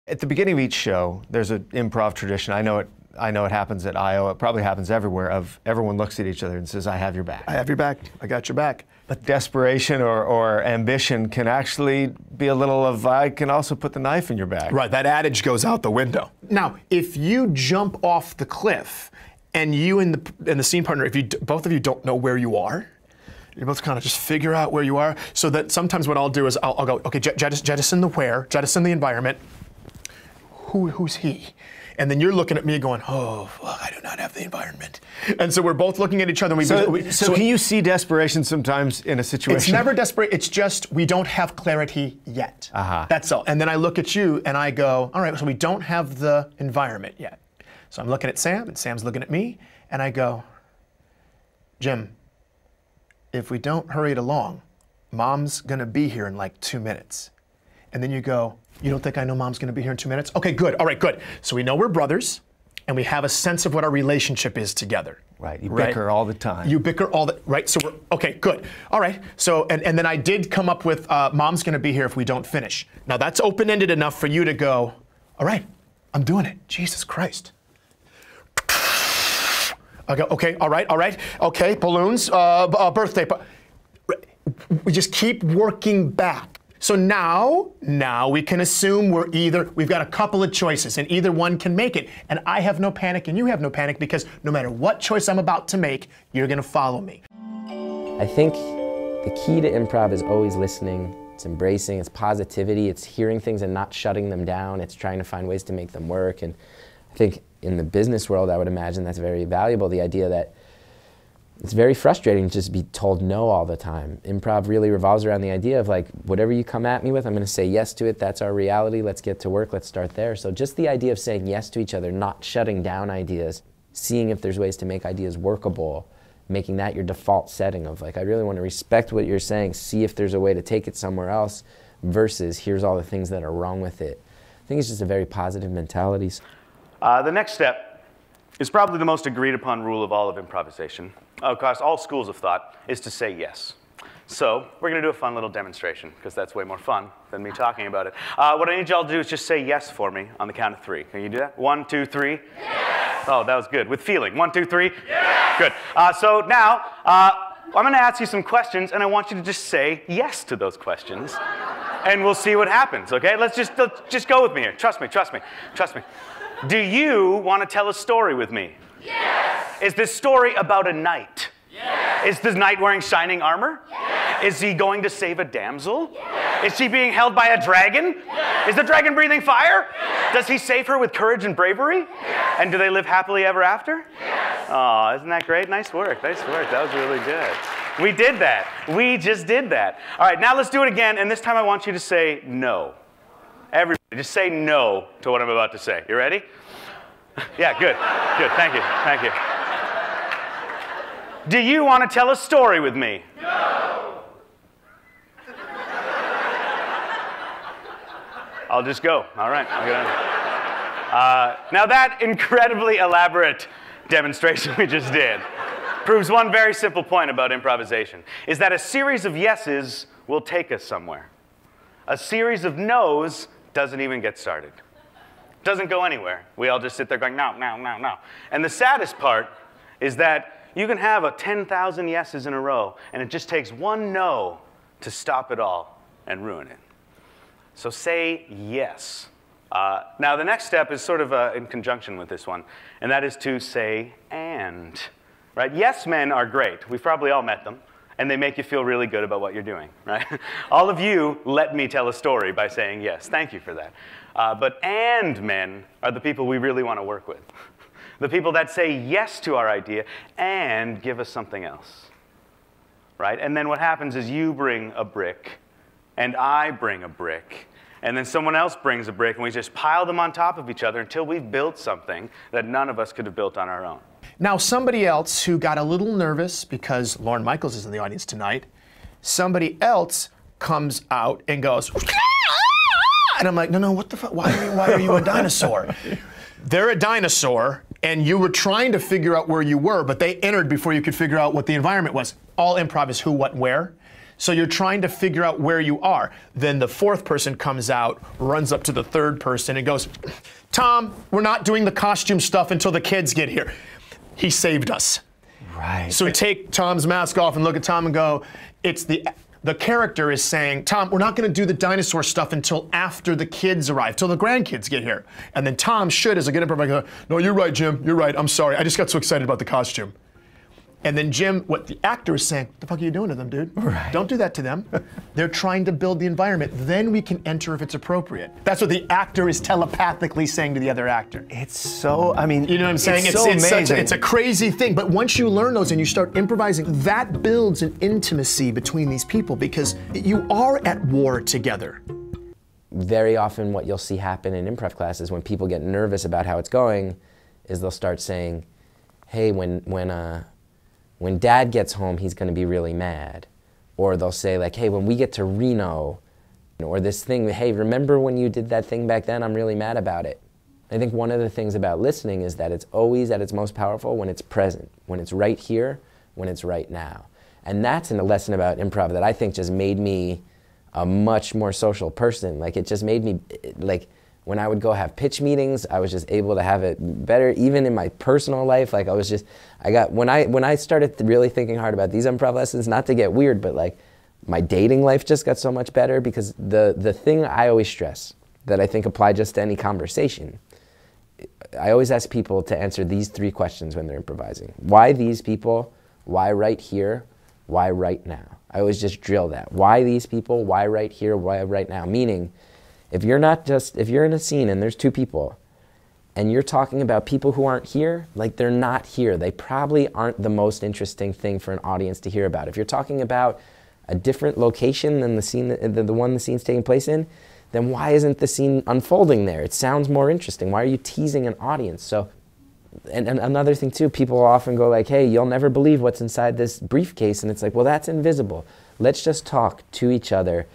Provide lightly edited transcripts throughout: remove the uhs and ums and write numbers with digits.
At the beginning of each show, there's an improv tradition. I know it happens at I.O. It probably happens everywhere. Of everyone looks at each other and says, "I have your back." I have your back. I got your back. But desperation or ambition can actually be a little of, "I can also put the knife in your back." Right. That adage goes out the window. Now, if you jump off the cliff, and you and the scene partner, if you both of you don't know where you are, you both kind of just figure out where you are. So that sometimes what I'll do is I'll go, okay, jettison the where, jettison the environment. Who's he? And then you're looking at me going, oh, fuck, I do not have the environment. And so we're both looking at each other. And so can you see desperation sometimes in a situation? It's never desperate. It's just we don't have clarity yet. That's all. And then I look at you and I go, all right, so we don't have the environment yet. So I'm looking at Sam and Sam's looking at me. And I go, Jim, if we don't hurry it along, Mom's going to be here in like 2 minutes. And then you go, you don't think I know Mom's going to be here in 2 minutes? Okay, good. All right, good. So we know we're brothers, and we have a sense of what our relationship is together. Right. You bicker all the time. You bicker all the right. So we're okay. Good. All right. So and then I did come up with Mom's going to be here if we don't finish. Now that's open-ended enough for you to go, all right, I'm doing it. Jesus Christ. I go, okay, all right, okay, balloons, birthday. We just keep working back. So now we can assume we've got a couple of choices and either one can make it. And I have no panic and you have no panic because no matter what choice I'm about to make, you're gonna follow me. I think the key to improv is always listening. It's embracing, it's positivity, it's hearing things and not shutting them down. It's trying to find ways to make them work. And I think in the business world, I would imagine that's very valuable, the idea that it's very frustrating to just be told no all the time. Improv really revolves around the idea of like, whatever you come at me with, I'm gonna say yes to it, that's our reality, let's get to work, let's start there. So just the idea of saying yes to each other, not shutting down ideas, seeing if there's ways to make ideas workable, making that your default setting of like, I really wanna respect what you're saying, see if there's a way to take it somewhere else, versus here's all the things that are wrong with it. I think it's just a very positive mentality. The next step is probably the most agreed upon rule of all of improvisation, across all schools of thought, is to say yes. So we're going to do a fun little demonstration, because that's way more fun than me talking about it. What I need y'all to do is just say yes for me on the count of 3. Can you do that? 1, 2, 3. Yes! Oh, that was good. With feeling. 1, 2, 3. Yes! Good. So now, I'm going to ask you some questions, and I want you to just say yes to those questions, and we'll see what happens, okay? Let's just go with me here. Trust me, trust me, trust me. Do you want to tell a story with me? Yes! Is this story about a knight? Yes! Is the knight wearing shining armor? Yes! Is he going to save a damsel? Yes! Is she being held by a dragon? Yes! Is the dragon breathing fire? Yes! Does he save her with courage and bravery? Yes! And do they live happily ever after? Yes! Oh, isn't that great? Nice work, nice work. That was really good. We did that. We just did that. All right, now let's do it again, and this time I want you to say no. Everybody, just say no to what I'm about to say. You ready? Yeah, good, good, thank you, thank you. Do you want to tell a story with me? No! I'll just go, all right. I'll get on. Now that incredibly elaborate demonstration we just did proves one very simple point about improvisation, is that a series of yeses will take us somewhere. A series of no's doesn't even get started. Doesn't go anywhere. We all just sit there going, no, no, no, no. And the saddest part is that you can have 10,000 yeses in a row, and it just takes one no to stop it all and ruin it. So say yes. Now the next step is sort of in conjunction with this one, and that is to say and. Right? Yes men are great. We've probably all met them. And they make you feel really good about what you're doing, right? All of you let me tell a story by saying yes. Thank you for that. But and men are the people we really want to work with. The people that say yes to our idea and give us something else, right? And then what happens is you bring a brick, and I bring a brick, and then someone else brings a brick, and we just pile them on top of each other until we've built something that none of us could have built on our own. Now, somebody else who got a little nervous because Lorne Michaels is in the audience tonight, somebody else comes out and goes, and I'm like, no, what the fuck? Why are you a dinosaur? They're a dinosaur, and you were trying to figure out where you were, but they entered before you could figure out what the environment was. All improv is who, what, where. So you're trying to figure out where you are. Then the fourth person comes out, runs up to the third person and goes, Tom, we're not doing the costume stuff until the kids get here. He saved us. Right. So we take Tom's mask off and look at Tom and go, it's the character is saying, Tom, we're not going to do the dinosaur stuff until after the kids arrive, till the grandkids get here. And then Tom should, as a good improviser, go, no, you're right, Jim, you're right, I'm sorry, I just got so excited about the costume. And then Jim, what the actor is saying, what the fuck are you doing to them, dude? Right. Don't do that to them. They're trying to build the environment. Then we can enter if it's appropriate. That's what the actor is telepathically saying to the other actor. It's so, I mean, you know what I'm saying? It's so amazing. It's a crazy thing. But once you learn those and you start improvising, that builds an intimacy between these people because you are at war together. Very often what you'll see happen in improv classes when people get nervous about how it's going is they'll start saying, hey, when Dad gets home, he's going to be really mad. Or they'll say like, hey, when we get to Reno, or this thing, hey, remember when you did that thing back then? I'm really mad about it. I think one of the things about listening is that it's always at its most powerful when it's present, when it's right here, when it's right now. And that's in a lesson about improv that I think just made me a much more social person. Like it just made me, like, when I would go have pitch meetings, I was just able to have it better. Even in my personal life, like when I started really thinking hard about these improv lessons, not to get weird, but like my dating life just got so much better because the thing I always stress that I think apply just to any conversation, I always ask people to answer these 3 questions when they're improvising. Why these people? Why right here? Why right now? I always just drill that. Why these people? Why right here? Why right now? Meaning, if you're in a scene and there's 2 people and you're talking about people who aren't here, like they're not here. They probably aren't the most interesting thing for an audience to hear about. If you're talking about a different location than the scene, the one the scene's taking place in, then why isn't the scene unfolding there? It sounds more interesting. Why are you teasing an audience? So, and another thing too, people often go like, hey, you'll never believe what's inside this briefcase. And it's like, well, that's invisible. Let's just talk to each other,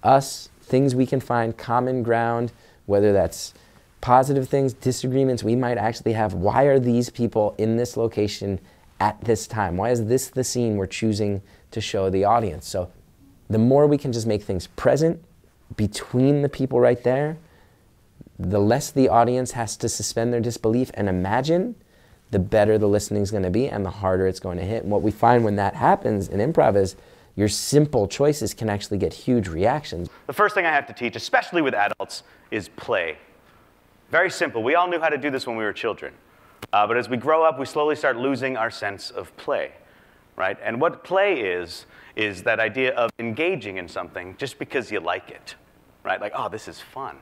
us, things we can find, common ground, whether that's positive things, disagreements we might actually have. Why are these people in this location at this time? Why is this the scene we're choosing to show the audience? So the more we can just make things present between the people right there, the less the audience has to suspend their disbelief and imagine, the better the listening's going to be and the harder it's going to hit. And what we find when that happens in improv is your simple choices can actually get huge reactions. The first thing I have to teach, especially with adults, is play. Very simple. We all knew how to do this when we were children. But as we grow up, we slowly start losing our sense of play, right? And what play is that idea of engaging in something just because you like it, right? Like, oh, this is fun,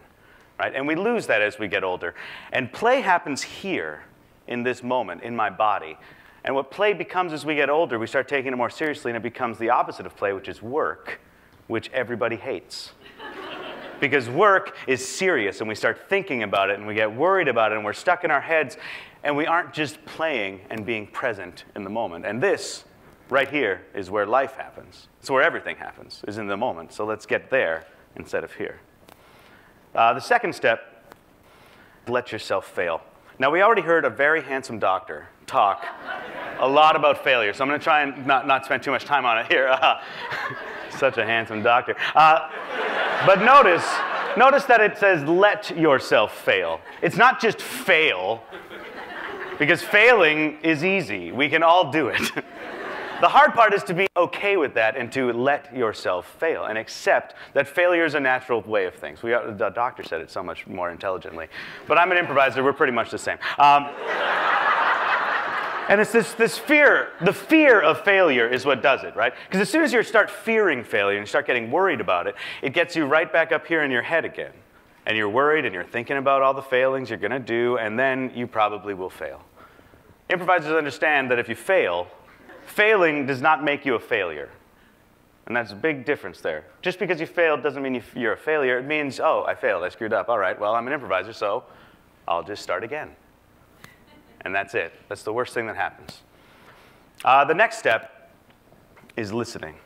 right? And we lose that as we get older. And play happens here, in this moment, in my body. And what play becomes as we get older, we start taking it more seriously, and it becomes the opposite of play, which is work, which everybody hates. Because work is serious, and we start thinking about it, and we get worried about it, and we're stuck in our heads, and we aren't just playing and being present in the moment. And this, right here, is where life happens. It's where everything happens, is in the moment. So let's get there instead of here. The second step, let yourself fail. Now, we already heard a very handsome doctor talk a lot about failure, so I'm going to try and not spend too much time on it here. Such a handsome doctor. But notice that it says, let yourself fail. It's not just fail, because failing is easy. We can all do it. The hard part is to be okay with that and to let yourself fail and accept that failure is a natural way of things. The doctor said it so much more intelligently. But I'm an improviser. We're pretty much the same. And it's this fear. The fear of failure is what does it, right? Because as soon as you start fearing failure and you start getting worried about it, it gets you right back up here in your head again. And you're worried and you're thinking about all the failings you're going to do, and then you probably will fail. Improvisers understand that if you fail, failing does not make you a failure. And that's a big difference there. Just because you failed doesn't mean you're a failure. It means, oh, I failed, I screwed up. All right, well, I'm an improviser, so I'll just start again. And that's it. That's the worst thing that happens. The next step is listening.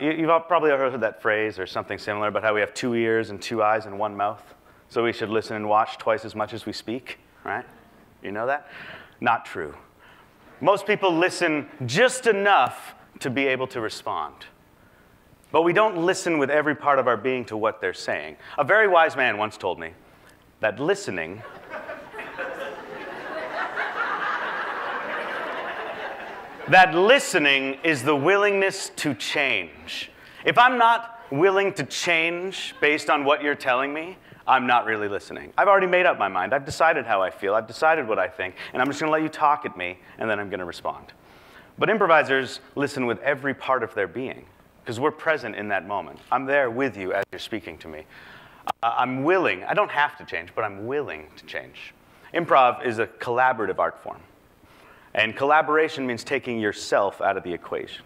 You've all probably heard that phrase or something similar about how we have 2 ears and 2 eyes and 1 mouth. So we should listen and watch twice as much as we speak, right? You know that? Not true. Most people listen just enough to be able to respond. but we don't listen with every part of our being to what they're saying. A very wise man once told me that listening is the willingness to change. If I'm not willing to change based on what you're telling me, I'm not really listening. I've already made up my mind. I've decided how I feel. I've decided what I think, and I'm just going to let you talk at me, and then I'm going to respond. But improvisers listen with every part of their being, because we're present in that moment. I'm there with you as you're speaking to me. I'm willing. I don't have to change, but I'm willing to change. Improv is a collaborative art form. And collaboration means taking yourself out of the equation,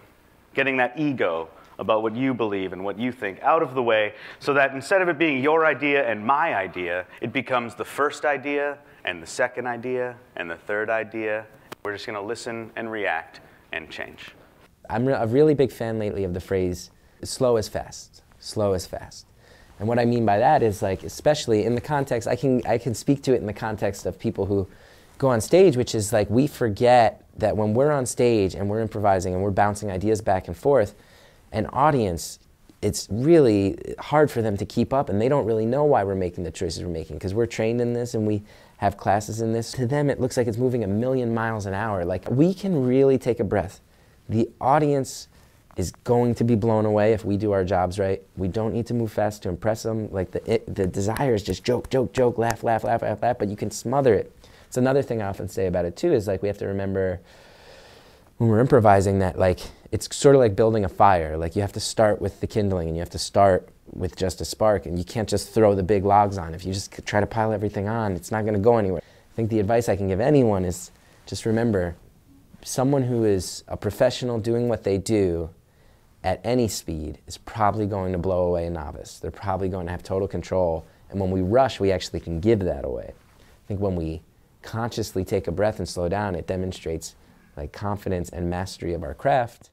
getting that ego about what you believe and what you think out of the way, so that instead of it being your idea and my idea, it becomes the first idea and the second idea and the third idea. We're just going to listen and react and change. I'm a really big fan lately of the phrase, slow is fast, slow is fast. And what I mean by that is, like, especially in the context, I can speak to it in the context of people who go on stage, which is like, we forget that when we're on stage and we're improvising and we're bouncing ideas back and forth, an audience, it's really hard for them to keep up, and they don't really know why we're making the choices we're making, because we're trained in this and we have classes in this. To them, it looks like it's moving 1,000,000 miles an hour. Like, we can really take a breath. The audience is going to be blown away if we do our jobs right. We don't need to move fast to impress them. Like, the desire is just joke, joke, joke, laugh, laugh, laugh, laugh, laugh, but you can smother it. It's another thing I often say about it too, is like, we have to remember when we're improvising that, like, it's sort of like building a fire. Like, you have to start with the kindling, and you have to start with just a spark, and you can't just throw the big logs on. If you just try to pile everything on, it's not going to go anywhere. I think the advice I can give anyone is just remember, someone who is a professional doing what they do at any speed is probably going to blow away a novice. They're probably going to have total control, and when we rush, we actually can give that away. I think when we consciously take a breath and slow down, it demonstrates, like, confidence and mastery of our craft.